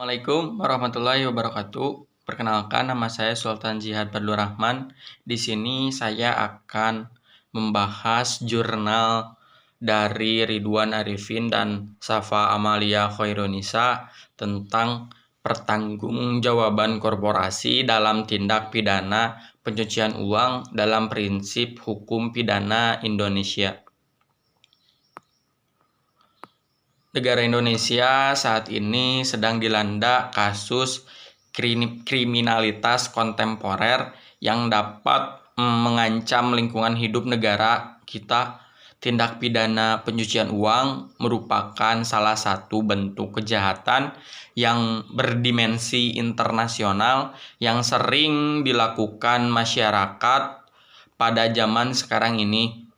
Assalamualaikum warahmatullahi wabarakatuh. Perkenalkan, nama saya Sultan Jihad Fadlur Rahman. Di sini saya akan membahas jurnal dari Ridwan Arifin dan Safa Amalia Khairunisa tentang pertanggungjawaban korporasi dalam tindak pidana pencucian uang dalam prinsip hukum pidana Indonesia. Negara Indonesia saat ini sedang dilanda kasus kriminalitas kontemporer yang dapat mengancam lingkungan hidup negara kita. Tindak pidana pencucian uang merupakan salah satu bentuk kejahatan yang berdimensi internasional yang sering dilakukan masyarakat pada zaman sekarang ini.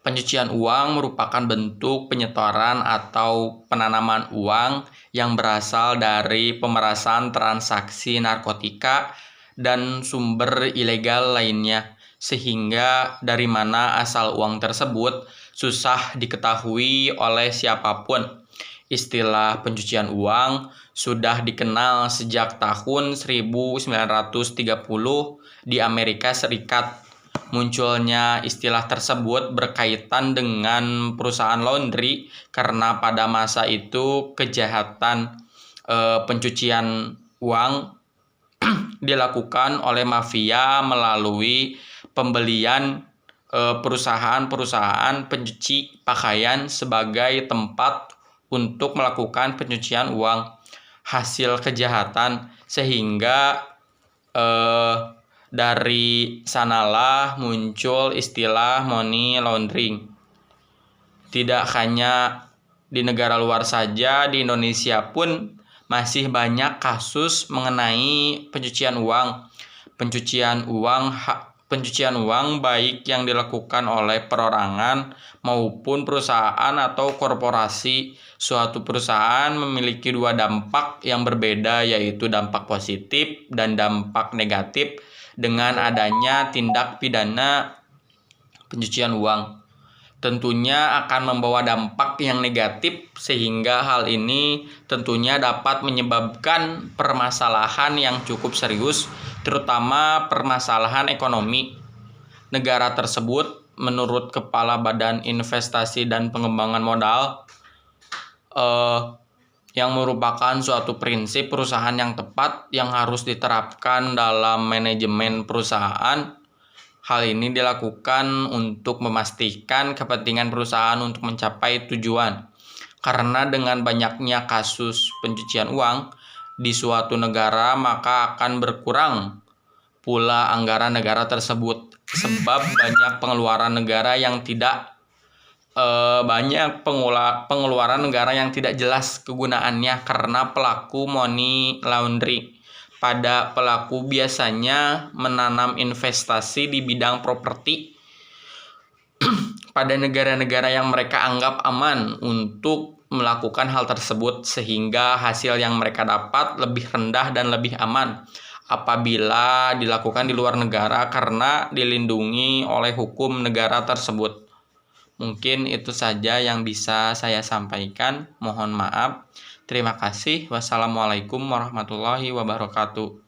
Pencucian uang merupakan bentuk penyetoran atau penanaman uang yang berasal dari pemerasan transaksi narkotika dan sumber ilegal lainnya, sehingga dari mana asal uang tersebut susah diketahui oleh siapapun. Istilah pencucian uang sudah dikenal sejak tahun 1930 di Amerika Serikat. Munculnya istilah tersebut berkaitan dengan perusahaan laundry karena pada masa itu kejahatan pencucian uang dilakukan oleh mafia melalui pembelian perusahaan-perusahaan pencuci pakaian sebagai tempat untuk melakukan pencucian uang hasil kejahatan, sehingga dari sanalah muncul istilah money laundering. Tidak hanya di negara luar saja, di Indonesia pun masih banyak kasus mengenai pencucian uang. Pencucian uang baik yang dilakukan oleh perorangan maupun perusahaan atau korporasi. Suatu perusahaan memiliki dua dampak yang berbeda, yaitu dampak positif dan dampak negatif dengan adanya tindak pidana pencucian uang. Tentunya akan membawa dampak yang negatif, sehingga hal ini tentunya dapat menyebabkan permasalahan yang cukup serius, terutama permasalahan ekonomi negara tersebut. Menurut Kepala Badan Investasi dan Pengembangan Modal, yang merupakan suatu prinsip perusahaan yang tepat yang harus diterapkan dalam manajemen perusahaan. Hal ini dilakukan untuk memastikan kepentingan perusahaan untuk mencapai tujuan. Karena dengan banyaknya kasus pencucian uang di suatu negara, maka akan berkurang pula anggaran negara tersebut. Sebab banyak pengeluaran negara yang tidak pengeluaran negara yang tidak jelas kegunaannya karena pelaku money laundering. Pada pelaku biasanya menanam investasi di bidang properti pada negara-negara yang mereka anggap aman untuk melakukan hal tersebut, sehingga hasil yang mereka dapat lebih rendah dan lebih aman apabila dilakukan di luar negara karena dilindungi oleh hukum negara tersebut. Mungkin itu saja yang bisa saya sampaikan. Mohon maaf. Terima kasih. Wassalamualaikum warahmatullahi wabarakatuh.